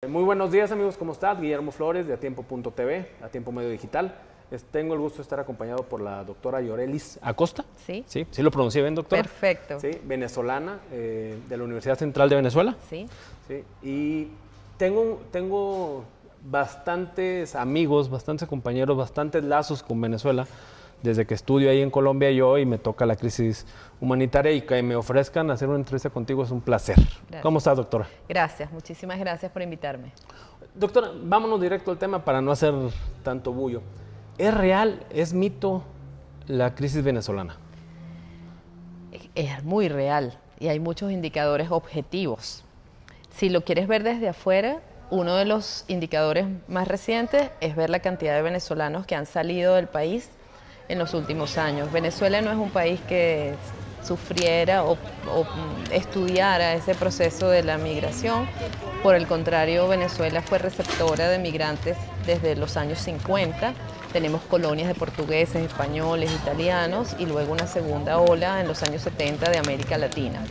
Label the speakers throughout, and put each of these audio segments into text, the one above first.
Speaker 1: Muy buenos días, amigos, ¿cómo estás? Guillermo Flores de atiempo.tv, A Tiempo Medio Digital. Tengo el gusto de estar acompañado por la doctora Yorelis Acosta.
Speaker 2: Sí.
Speaker 1: Sí, ¿sí lo pronuncié bien, doctora?
Speaker 2: Perfecto.
Speaker 1: Sí, venezolana, de la Universidad Central de Venezuela.
Speaker 2: Sí.
Speaker 1: Sí, y tengo bastantes amigos, bastantes compañeros, bastantes lazos con Venezuela. Desde que estudio ahí en Colombia yo y me toca la crisis humanitaria y que me ofrezcan hacer una entrevista contigo es un placer.
Speaker 2: Gracias.
Speaker 1: ¿Cómo estás, doctora?
Speaker 2: Gracias, muchísimas gracias por invitarme.
Speaker 1: Doctora, vámonos directo al tema para no hacer tanto bullo. ¿Es real, es mito la crisis venezolana?
Speaker 2: Es muy real y hay muchos indicadores objetivos. Si lo quieres ver desde afuera, uno de los indicadores más recientes es ver la cantidad de venezolanos que han salido del país en los últimos años. Venezuela no es un país que sufriera o estudiara ese proceso de la migración. Por el contrario, Venezuela fue receptora de migrantes desde los años 50. Tenemos colonias de portugueses, españoles, italianos y luego una segunda ola en los años 70 de América Latina.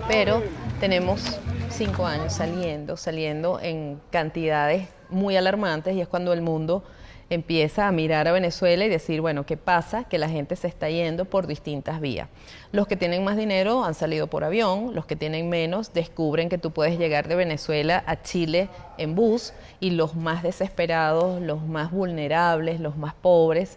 Speaker 2: Pero tenemos 5 años saliendo en cantidades muy alarmantes y es cuando el mundo empieza a mirar a Venezuela y decir, bueno, ¿qué pasa? Que la gente se está yendo por distintas vías. Los que tienen más dinero han salido por avión, los que tienen menos descubren que tú puedes llegar de Venezuela a Chile en bus y los más desesperados, los más vulnerables, los más pobres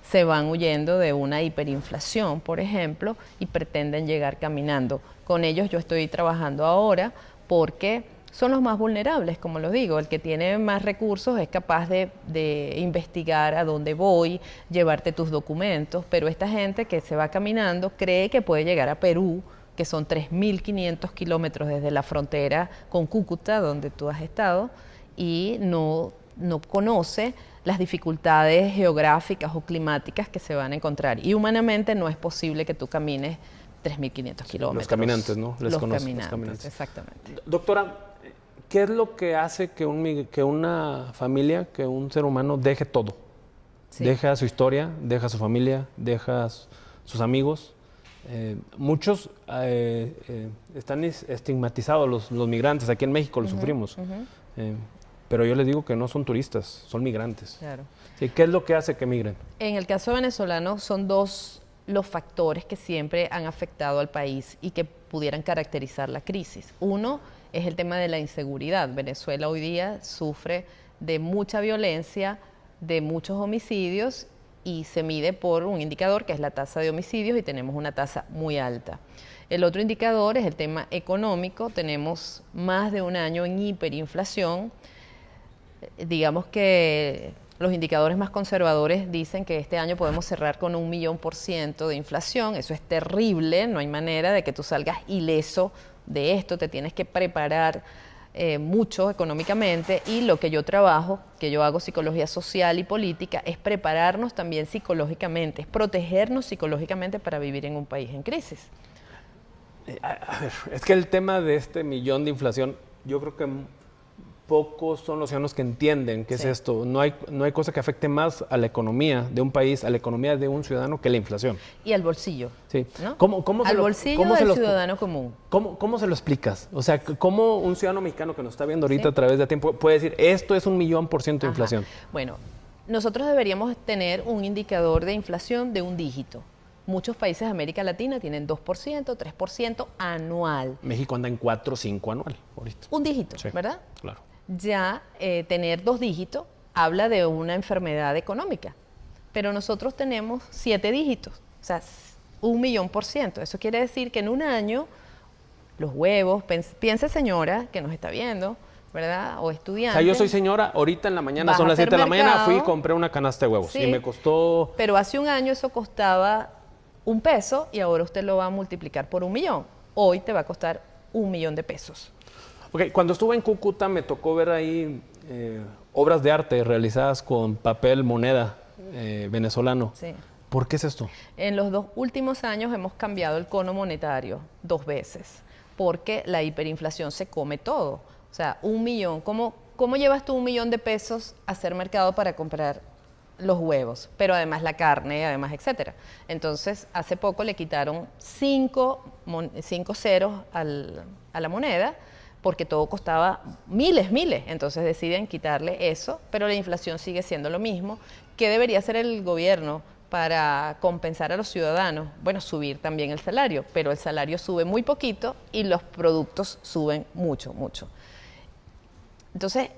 Speaker 2: se van huyendo de una hiperinflación, por ejemplo, y pretenden llegar caminando. Con ellos yo estoy trabajando ahora porque son los más vulnerables, como lo digo. El que tiene más recursos es capaz de investigar a dónde voy, llevarte tus documentos, pero esta gente que se va caminando cree que puede llegar a Perú, que son 3.500 kilómetros desde la frontera con Cúcuta, donde tú has estado, y no conoce las dificultades geográficas o climáticas que se van a encontrar. Y humanamente no es posible que tú camines 3.500 kilómetros.
Speaker 1: Los caminantes, ¿no?
Speaker 2: Los caminantes, exactamente.
Speaker 1: Doctora, ¿qué es lo que hace que una familia, que un ser humano deje todo? Sí. Deja su historia, deja su familia, deja sus amigos. Muchos están estigmatizados los migrantes. Aquí en México lo sufrimos. Pero yo les digo que no son turistas, son migrantes.
Speaker 2: Claro.
Speaker 1: Sí, ¿qué es lo que hace que migren?
Speaker 2: En el caso venezolano son dos los factores que siempre han afectado al país y que pudieran caracterizar la crisis. Uno es el tema de la inseguridad. Venezuela hoy día sufre de mucha violencia, de muchos homicidios y se mide por un indicador que es la tasa de homicidios y tenemos una tasa muy alta. El otro indicador es el tema económico. Tenemos más de un año en hiperinflación. Digamos que los indicadores más conservadores dicen que este año podemos cerrar con 1.000.000% de inflación. Eso es terrible, no hay manera de que tú salgas ileso de esto, te tienes que preparar mucho económicamente y lo que yo trabajo, que yo hago psicología social y política, es prepararnos también psicológicamente, es protegernos psicológicamente para vivir en un país en crisis.
Speaker 1: A ver, es que el tema de este 1.000.000 de inflación, yo creo que pocos son los ciudadanos que entienden qué es esto. No hay cosa que afecte más a la economía de un país, a la economía de un ciudadano que la inflación.
Speaker 2: Y al bolsillo.
Speaker 1: Sí.
Speaker 2: ¿No?
Speaker 1: Al
Speaker 2: bolsillo del ciudadano común.
Speaker 1: ¿Cómo se lo explicas? O sea, ¿cómo un ciudadano mexicano que nos está viendo ahorita a través de tiempo puede decir esto es 1.000.000% de inflación?
Speaker 2: Bueno, nosotros deberíamos tener un indicador de inflación de un dígito. Muchos países de América Latina tienen 2%, 3% anual.
Speaker 1: México anda en 4 o 5 anual ahorita.
Speaker 2: Un dígito,
Speaker 1: sí,
Speaker 2: ¿verdad?
Speaker 1: Claro.
Speaker 2: Ya tener 2 dígitos habla de una enfermedad económica, pero nosotros tenemos 7 dígitos, o sea, 1.000.000%. Eso quiere decir que en un año los huevos, piense señora que nos está viendo, ¿verdad? O estudiante.
Speaker 1: O sea, yo soy señora, ahorita en la mañana, son las 7 de la mañana, fui y compré una canasta de huevos y me costó...
Speaker 2: Pero hace un año eso costaba $1 y ahora usted lo va a multiplicar por 1.000.000. Hoy te va a costar 1.000.000 de pesos.
Speaker 1: Ok, cuando estuve en Cúcuta me tocó ver ahí obras de arte realizadas con papel moneda venezolano.
Speaker 2: Sí.
Speaker 1: ¿Por qué es esto?
Speaker 2: En los 2 últimos años hemos cambiado el cono monetario 2 veces, porque la hiperinflación se come todo. O sea, 1.000.000, ¿cómo llevas tú 1.000.000 de pesos a hacer mercado para comprar los huevos, pero además la carne, además, etcétera? Entonces, hace poco le quitaron 5 ceros a la moneda porque todo costaba miles. Entonces deciden quitarle eso, pero la inflación sigue siendo lo mismo. ¿Qué debería hacer el gobierno para compensar a los ciudadanos? Bueno, subir también el salario, pero el salario sube muy poquito y los productos suben mucho. Entonces,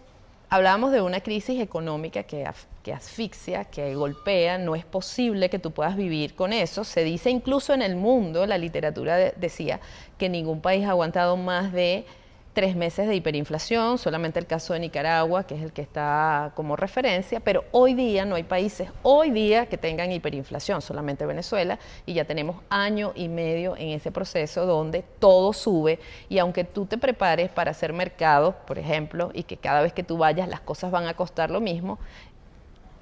Speaker 2: hablábamos de una crisis económica que asfixia, que golpea. No es posible que tú puedas vivir con eso. Se dice incluso en el mundo, la literatura decía que ningún país ha aguantado más de 3 meses de hiperinflación, solamente el caso de Nicaragua, que es el que está como referencia, pero hoy día no hay países que tengan hiperinflación, solamente Venezuela, y ya tenemos 1 año y medio en ese proceso donde todo sube, y aunque tú te prepares para hacer mercado, por ejemplo, y que cada vez que tú vayas las cosas van a costar lo mismo,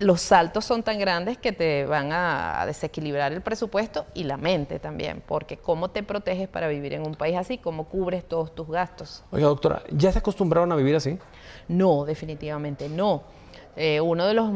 Speaker 2: los saltos son tan grandes que te van a desequilibrar el presupuesto y la mente también, porque ¿cómo te proteges para vivir en un país así? ¿Cómo cubres todos tus gastos?
Speaker 1: Oiga, doctora, ¿ya se acostumbraron a vivir así?
Speaker 2: No, definitivamente no. Uno de los,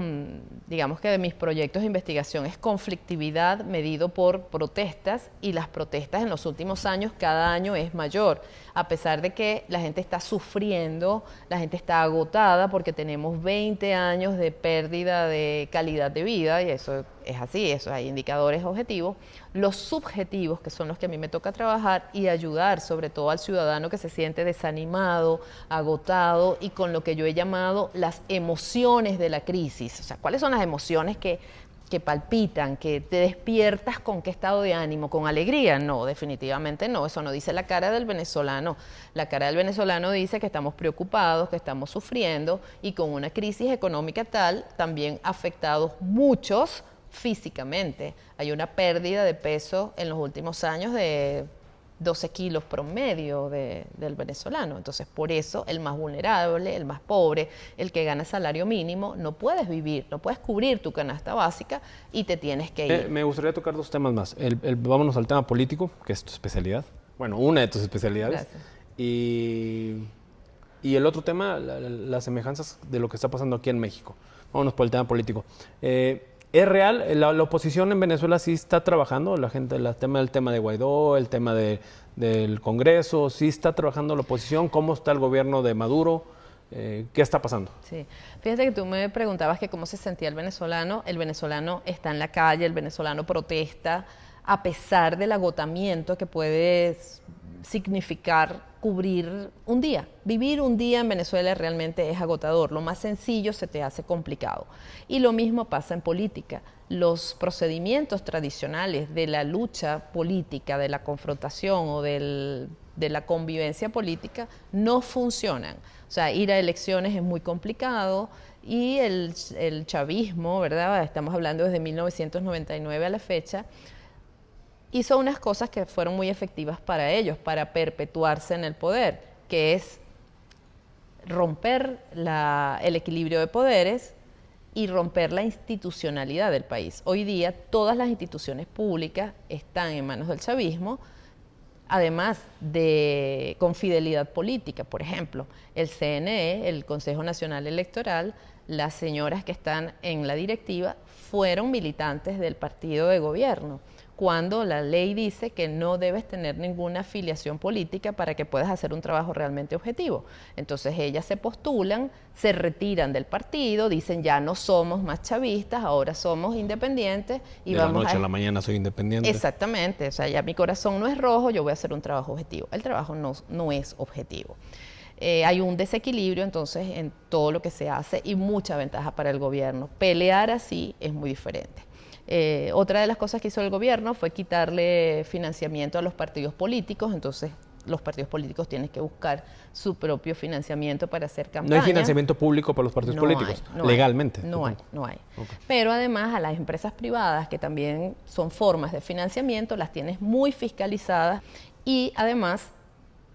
Speaker 2: digamos que de mis proyectos de investigación es conflictividad medido por protestas, y las protestas en los últimos años cada año es mayor, a pesar de que la gente está sufriendo, la gente está agotada porque tenemos 20 años de pérdida de calidad de vida, y eso es así, eso hay indicadores objetivos. Los subjetivos, que son los que a mí me toca trabajar y ayudar sobre todo al ciudadano que se siente desanimado, agotado, y con lo que yo he llamado las emociones de la crisis. O sea, ¿cuáles son las emociones que palpitan, que te despiertas? ¿Con qué estado de ánimo? ¿Con alegría? No, definitivamente no. Eso no dice la cara del venezolano. La cara del venezolano dice que estamos preocupados, que estamos sufriendo, y con una crisis económica tal, también afectados muchos físicamente. Hay una pérdida de peso en los últimos años de 12 kilos promedio del venezolano. Entonces, por eso el más vulnerable, el más pobre, el que gana salario mínimo, no puedes vivir, no puedes cubrir tu canasta básica y te tienes que ir.
Speaker 1: Me gustaría tocar 2 temas más. Vámonos al tema político, que es tu especialidad. Bueno, una de tus especialidades.
Speaker 2: Gracias.
Speaker 1: Y el otro tema, las semejanzas de lo que está pasando aquí en México. Vámonos por el tema político. ¿Es real? ¿La oposición en Venezuela sí está trabajando? La gente, el tema de Guaidó, el tema del Congreso, ¿sí está trabajando la oposición? ¿Cómo está el gobierno de Maduro? ¿Qué está pasando?
Speaker 2: Sí, fíjate que tú me preguntabas que cómo se sentía el venezolano. El venezolano está en la calle, el venezolano protesta, a pesar del agotamiento que puede significar cubrir un día. Vivir un día en Venezuela realmente es agotador. Lo más sencillo se te hace complicado. Y lo mismo pasa en política. Los procedimientos tradicionales de la lucha política, de la confrontación o de la convivencia política no funcionan. O sea, ir a elecciones es muy complicado, y el chavismo, ¿verdad? Estamos hablando desde 1999 a la fecha, hizo unas cosas que fueron muy efectivas para ellos, para perpetuarse en el poder, que es romper el equilibrio de poderes y romper la institucionalidad del país. Hoy día todas las instituciones públicas están en manos del chavismo, además de con fidelidad política. Por ejemplo, el CNE, el Consejo Nacional Electoral, las señoras que están en la directiva fueron militantes del partido de gobierno, cuando la ley dice que no debes tener ninguna afiliación política para que puedas hacer un trabajo realmente objetivo. Entonces ellas se postulan, se retiran del partido, dicen ya no somos más chavistas, ahora somos independientes. Y
Speaker 1: de
Speaker 2: vamos
Speaker 1: la noche a la mañana soy independiente.
Speaker 2: Exactamente, o sea, ya mi corazón no es rojo, yo voy a hacer un trabajo objetivo. El trabajo no es objetivo. Hay un desequilibrio entonces en todo lo que se hace y mucha ventaja para el gobierno. Pelear así es muy diferente. Otra de las cosas que hizo el gobierno fue quitarle financiamiento a los partidos políticos. Entonces los partidos políticos tienen que buscar su propio financiamiento para hacer campaña.
Speaker 1: ¿No hay financiamiento público para los partidos políticos? Legalmente.
Speaker 2: No hay. Okay. Pero además a las empresas privadas, que también son formas de financiamiento, las tienes muy fiscalizadas, y además,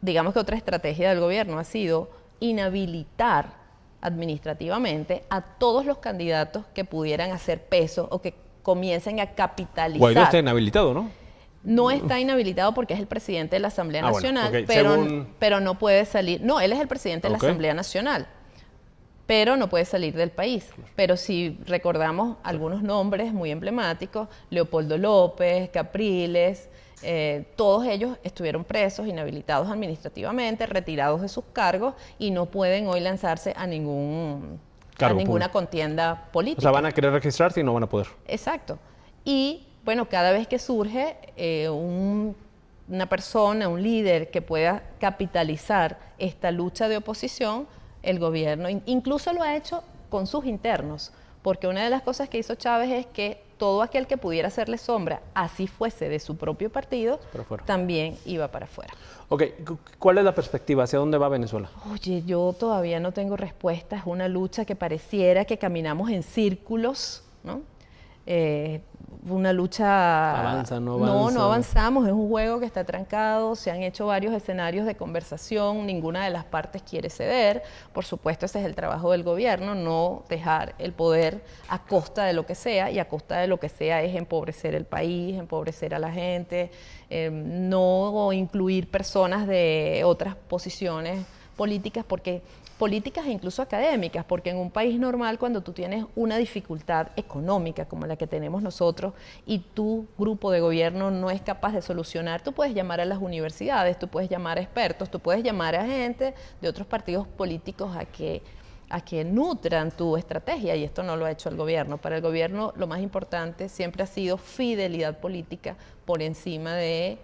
Speaker 2: digamos que otra estrategia del gobierno ha sido inhabilitar administrativamente a todos los candidatos que pudieran hacer peso o que comiencen a capitalizar.
Speaker 1: Guaidó está inhabilitado, ¿no?
Speaker 2: No está inhabilitado porque es el presidente de la Asamblea Nacional,
Speaker 1: bueno, okay.
Speaker 2: pero no puede salir. No, él es el presidente de la Asamblea Nacional, pero no puede salir del país. Pero si recordamos algunos nombres muy emblemáticos, Leopoldo López, Capriles, Todos ellos estuvieron presos, inhabilitados administrativamente, retirados de sus cargos y no pueden hoy lanzarse a ninguna contienda política.
Speaker 1: O sea, van a querer registrarse y no van a poder.
Speaker 2: Exacto. Y bueno, cada vez que surge una persona, un líder que pueda capitalizar esta lucha de oposición, el gobierno incluso lo ha hecho con sus internos, porque una de las cosas que hizo Chávez es que todo aquel que pudiera hacerle sombra, así fuese de su propio partido, también iba para afuera.
Speaker 1: Ok, ¿cuál es la perspectiva? ¿Hacia dónde va Venezuela?
Speaker 2: Oye, yo todavía no tengo respuesta. Es una lucha que pareciera que caminamos en círculos, ¿no? Una lucha...
Speaker 1: ¿Avanza, no avanza?
Speaker 2: No avanzamos. Es un juego que está trancado. Se han hecho varios escenarios de conversación. Ninguna de las partes quiere ceder. Por supuesto, ese es el trabajo del gobierno, no dejar el poder a costa de lo que sea. Y a costa de lo que sea es empobrecer el país, empobrecer a la gente, no incluir personas de otras posiciones políticas, políticas e incluso académicas, porque en un país normal, cuando tú tienes una dificultad económica como la que tenemos nosotros y tu grupo de gobierno no es capaz de solucionar, tú puedes llamar a las universidades, tú puedes llamar a expertos, tú puedes llamar a gente de otros partidos políticos a que nutran tu estrategia, y esto no lo ha hecho el gobierno. Para el gobierno lo más importante siempre ha sido fidelidad política por encima de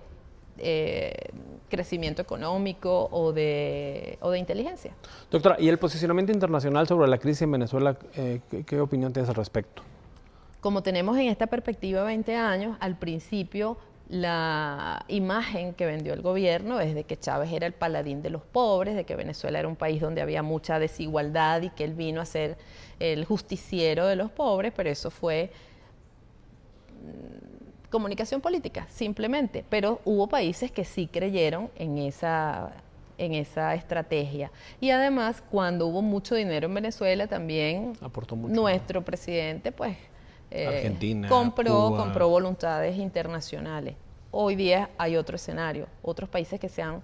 Speaker 2: crecimiento económico o de inteligencia.
Speaker 1: Doctora, ¿y el posicionamiento internacional sobre la crisis en Venezuela, qué opinión tienes al respecto?
Speaker 2: Como tenemos en esta perspectiva 20 años, al principio la imagen que vendió el gobierno es de que Chávez era el paladín de los pobres, de que Venezuela era un país donde había mucha desigualdad y que él vino a ser el justiciero de los pobres, pero eso fue comunicación política, simplemente. Pero hubo países que sí creyeron en esa estrategia. Y además, cuando hubo mucho dinero en Venezuela, también
Speaker 1: aportó mucho.
Speaker 2: Nuestro presidente, pues,
Speaker 1: Argentina,
Speaker 2: compró voluntades internacionales. Hoy día hay otro escenario, otros países que se han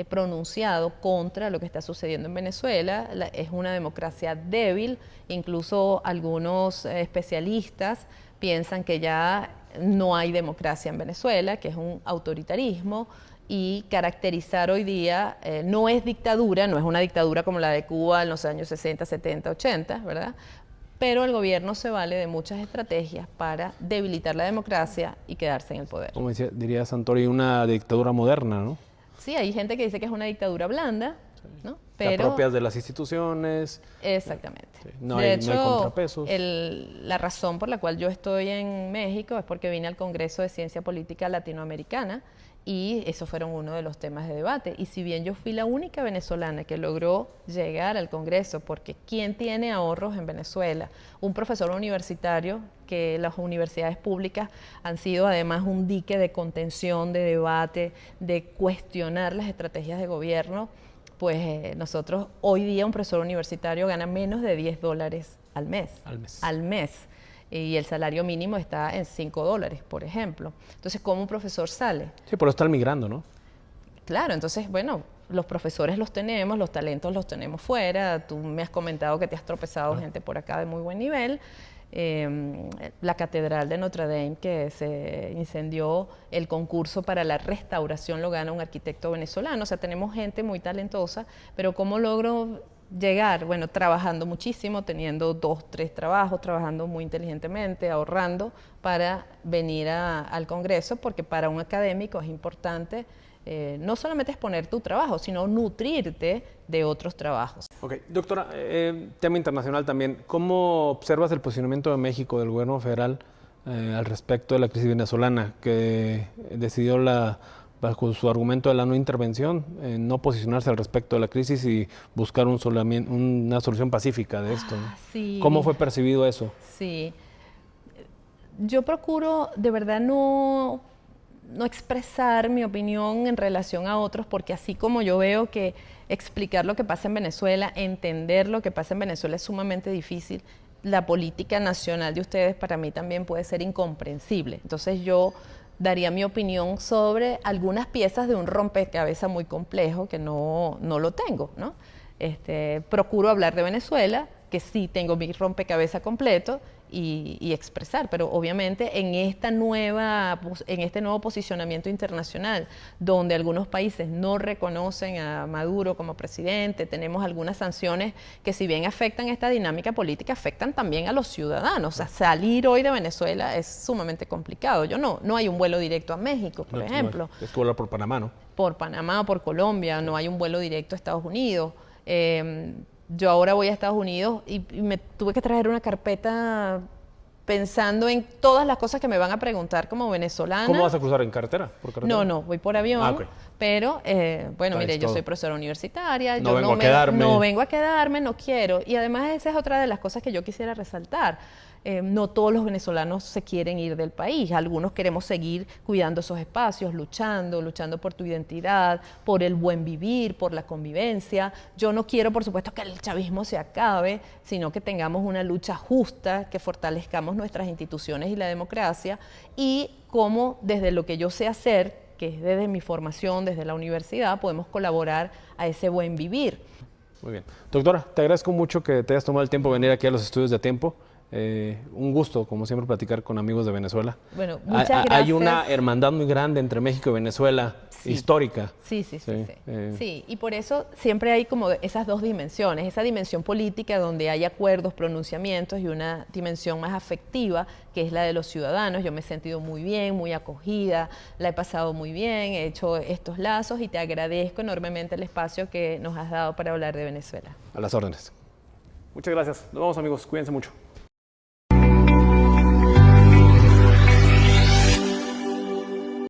Speaker 2: pronunciado contra lo que está sucediendo en Venezuela. Es una democracia débil, incluso algunos especialistas piensan que ya no hay democracia en Venezuela, que es un autoritarismo, y caracterizar hoy día no es dictadura, no es una dictadura como la de Cuba en los años 60, 70, 80, ¿verdad? Pero el gobierno se vale de muchas estrategias para debilitar la democracia y quedarse en el poder.
Speaker 1: Como diría Santori, una dictadura moderna, ¿no?
Speaker 2: Sí, hay gente que dice que es una dictadura blanda, ¿no?
Speaker 1: Pero te apropias de las instituciones.
Speaker 2: Exactamente.
Speaker 1: Sí. No hay contrapesos.
Speaker 2: La razón por la cual yo estoy en México es porque vine al Congreso de Ciencia Política Latinoamericana y esos fueron uno de los temas de debate. Y si bien yo fui la única venezolana que logró llegar al Congreso, porque ¿quién tiene ahorros en Venezuela? Un profesor universitario, que las universidades públicas han sido además un dique de contención, de debate, de cuestionar las estrategias de gobierno. Pues nosotros, hoy día un profesor universitario gana menos de $10 al mes. Al mes. Y el salario mínimo está en $5, por ejemplo. Entonces, ¿cómo un profesor sale?
Speaker 1: Sí, pero están migrando, ¿no?
Speaker 2: Claro, entonces, bueno, los profesores los tenemos, los talentos los tenemos fuera. Tú me has comentado que te has tropezado gente por acá de muy buen nivel. La Catedral de Notre Dame, que se incendió, el concurso para la restauración lo gana un arquitecto venezolano. O sea, tenemos gente muy talentosa, pero ¿cómo logro llegar? Bueno, trabajando muchísimo, teniendo 2, 3 trabajos, trabajando muy inteligentemente, ahorrando para venir al Congreso, porque para un académico es importante no solamente exponer tu trabajo, sino nutrirte de otros trabajos.
Speaker 1: Ok, doctora, tema internacional también. ¿Cómo observas el posicionamiento de México, del gobierno federal, al respecto de la crisis venezolana, que decidió bajo su argumento de la no intervención, no posicionarse al respecto de la crisis y buscar una solución pacífica de esto?
Speaker 2: Sí.
Speaker 1: ¿Cómo fue percibido eso?
Speaker 2: Sí. Yo procuro de verdad no expresar mi opinión en relación a otros, porque así como yo veo que explicar lo que pasa en Venezuela, entender lo que pasa en Venezuela es sumamente difícil, la política nacional de ustedes para mí también puede ser incomprensible. Entonces yo daría mi opinión sobre algunas piezas de un rompecabezas muy complejo que no lo tengo, ¿no? Procuro hablar de Venezuela que sí tengo mi rompecabezas completo y expresar, pero obviamente en este nuevo posicionamiento internacional, donde algunos países no reconocen a Maduro como presidente, tenemos algunas sanciones que, si bien afectan esta dinámica política, afectan también a los ciudadanos. O sea, salir hoy de Venezuela es sumamente complicado. No hay un vuelo directo a México, por ejemplo.
Speaker 1: No, es que volar por Panamá, ¿no?
Speaker 2: Por Panamá o por Colombia, no hay un vuelo directo a Estados Unidos. Yo ahora voy a Estados Unidos y me tuve que traer una carpeta pensando en todas las cosas que me van a preguntar como venezolana.
Speaker 1: ¿Cómo vas a cruzar? ¿En carretera? ¿Por carretera?
Speaker 2: No, voy por avión. Okay. Pero, bueno, mire, yo soy profesora universitaria.
Speaker 1: No vengo a quedarme.
Speaker 2: No vengo a quedarme, no quiero. Y además esa es otra de las cosas que yo quisiera resaltar. No todos los venezolanos se quieren ir del país. Algunos queremos seguir cuidando esos espacios, luchando por tu identidad, por el buen vivir, por la convivencia. Yo no quiero, por supuesto, que el chavismo se acabe, sino que tengamos una lucha justa, que fortalezcamos nuestras instituciones y la democracia, y cómo desde lo que yo sé hacer, que es desde mi formación, desde la universidad, podemos colaborar a ese buen vivir.
Speaker 1: Muy bien. Doctora, te agradezco mucho que te hayas tomado el tiempo de venir aquí a los estudios de Tiempo. Un gusto, como siempre, platicar con amigos de Venezuela.
Speaker 2: Bueno, muchas gracias.
Speaker 1: Hay una hermandad muy grande entre México y Venezuela, sí, histórica.
Speaker 2: Sí, y por eso siempre hay como esas dos dimensiones, esa dimensión política donde hay acuerdos, pronunciamientos, y una dimensión más afectiva, que es la de los ciudadanos. Yo me he sentido muy bien, muy acogida, la he pasado muy bien, he hecho estos lazos y te agradezco enormemente el espacio que nos has dado para hablar de Venezuela.
Speaker 1: A las órdenes. Muchas gracias. Nos vemos, amigos. Cuídense mucho.